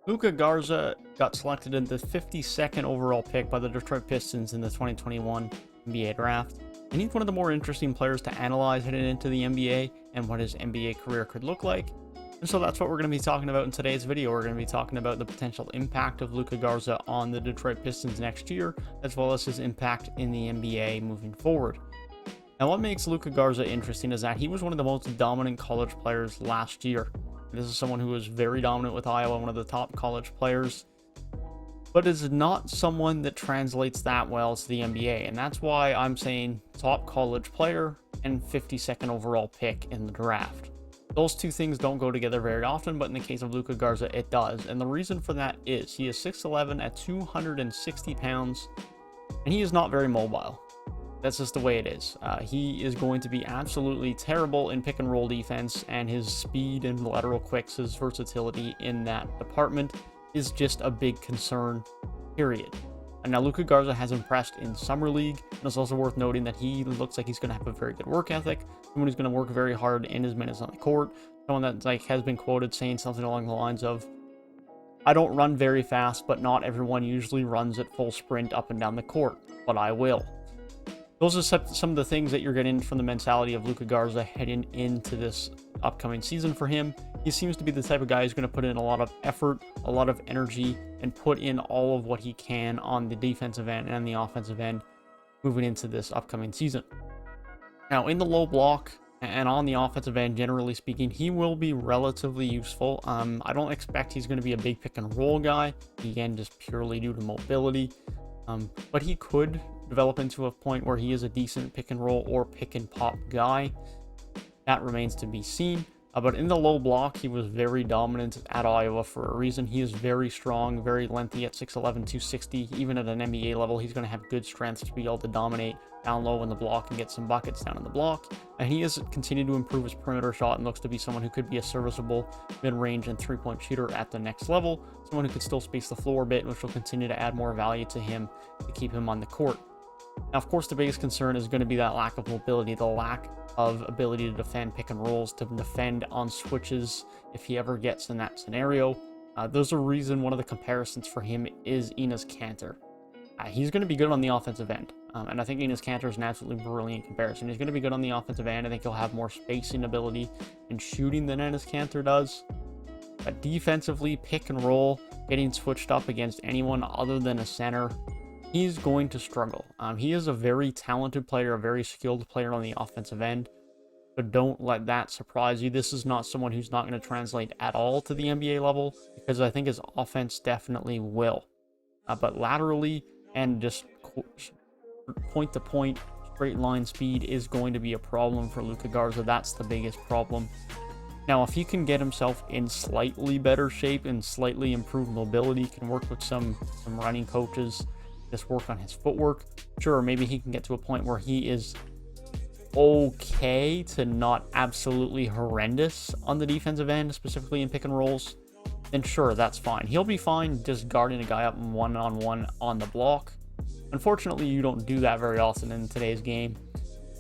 Luka Garza got selected in the 52nd overall pick by the Detroit Pistons in the 2021 NBA draft, and he's one of the more interesting players to analyze heading into the NBA and what his NBA career could look like. And so that's what we're going to be talking about in today's video. We're going to be talking about the potential impact of Luka Garza on the Detroit Pistons next year, as well as his impact in the NBA moving forward. Now, what makes Luka Garza interesting is that he was one of the most dominant college players last year. This is someone who was very dominant with Iowa, one of the top college players, but is not someone that translates that well to the NBA. And that's why I'm saying top college player and 52nd overall pick in the draft. Those two things don't go together very often, but in the case of Luka Garza, it does. And the reason for that is he is 6'11" at 260 pounds, and he is not very mobile. That's just the way it is. He is going to be absolutely terrible in pick and roll defense, and his speed and lateral quicks, his versatility in that department is just a big concern, period. And now Luka Garza has impressed in Summer League, and it's also worth noting that he looks like he's going to have a very good work ethic, someone who's going to work very hard in his minutes on the court, someone that has been quoted saying something along the lines of, "I don't run very fast, but not everyone usually runs at full sprint up and down the court, but I will." Those are some of the things that you're getting from the mentality of Luka Garza heading into this upcoming season for him. He seems to be the type of guy who's going to put in a lot of effort, a lot of energy, and put in all of what he can on the defensive end and the offensive end moving into this upcoming season. Now, in the low block and on the offensive end, generally speaking, he will be relatively useful. I don't expect he's going to be a big pick and roll guy, again, just purely due to mobility. But he could develop into a point where he is a decent pick and roll or pick and pop guy. That remains to be seen. But in the low block, he was very dominant at Iowa for a reason. He is very strong, very lengthy at 6'11", 260. Even at an NBA level, he's going to have good strength to be able to dominate down low in the block and get some buckets down in the block. And he has continued to improve his perimeter shot and looks to be someone who could be a serviceable mid-range and three-point shooter at the next level. Someone who could still space the floor a bit, which will continue to add more value to him to keep him on the court. Now, of course, the biggest concern is going to be that lack of mobility, the lack of ability to defend pick and rolls, to defend on switches if he ever gets in that scenario. There's a reason one of the comparisons for him is Enes Kanter. He's going to be good on the offensive end, and I think Enes Kanter is an absolutely brilliant comparison. He's going to be good on the offensive end. I think he'll have more spacing ability and shooting than Enes Kanter does. But defensively, pick and roll, getting switched up against anyone other than a center, he's going to struggle. He is a very talented player, a very skilled player on the offensive end, but don't let that surprise you. This is not someone who's not going to translate at all to the NBA level, because I think his offense definitely will. But laterally and just point-to-point, straight line speed is going to be a problem for Luka Garza. That's the biggest problem. Now, if he can get himself in slightly better shape and slightly improved mobility, can work with some running coaches, just work on his footwork, sure, maybe he can get to a point where he is okay to not absolutely horrendous on the defensive end, specifically in pick and rolls, then sure, that's fine. He'll be fine just guarding a guy up one-on-one on the block. Unfortunately, you don't do that very often in today's game,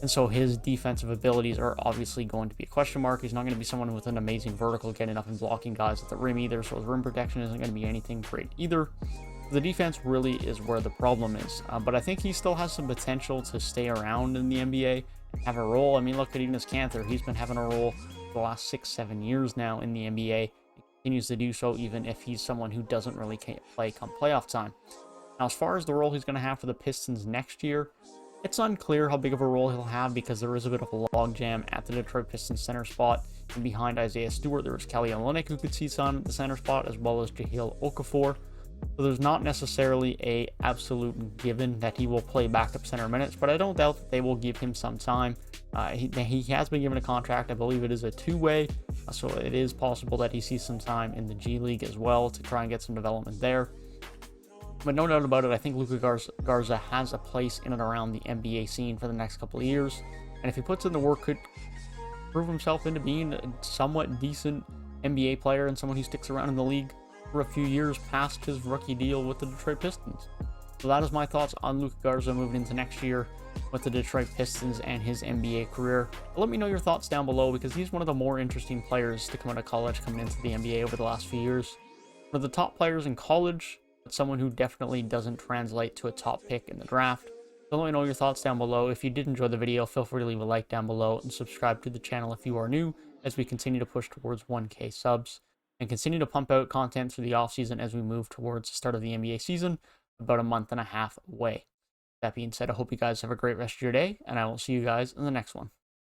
and so his defensive abilities are obviously going to be a question mark. He's not going to be someone with an amazing vertical getting up and blocking guys at the rim either, so his rim protection isn't going to be anything great either. The defense really is where the problem is, but I think he still has some potential to stay around in the NBA and have a role. I mean, look at Enes Kanter. He's been having a role for the last 6-7 years now in the NBA. He continues to do so even if he's someone who doesn't really play come playoff time. Now, as far as the role he's going to have for the Pistons next year, it's unclear how big of a role he'll have because there is a bit of a logjam at the Detroit Pistons center spot. And behind Isaiah Stewart, there was Kelly Olynyk who could see some at the center spot, as well as Jahlil Okafor. So there's not necessarily a absolute given that he will play backup center minutes, but I don't doubt that they will give him some time. He has been given a contract. I believe it is a two-way, so it is possible that he sees some time in the G League as well to try and get some development there. But no doubt about it, I think Luka Garza has a place in and around the NBA scene for the next couple of years, and if he puts in the work, could prove himself into being a somewhat decent NBA player and someone who sticks around in the league for a few years past his rookie deal with the Detroit Pistons. So that is my thoughts on Luka Garza moving into next year with the Detroit Pistons and his NBA career. Let me know your thoughts down below, because he's one of the more interesting players to come out of college coming into the NBA over the last few years. one of the top players in college, but someone who definitely doesn't translate to a top pick in the draft. So let me know your thoughts down below. If you did enjoy the video, feel free to leave a like down below and subscribe to the channel if you are new, as we continue to push towards 1K subs and continue to pump out content through the offseason as we move towards the start of the NBA season, about a month and a half away. That being said, I hope you guys have a great rest of your day, and I will see you guys in the next one.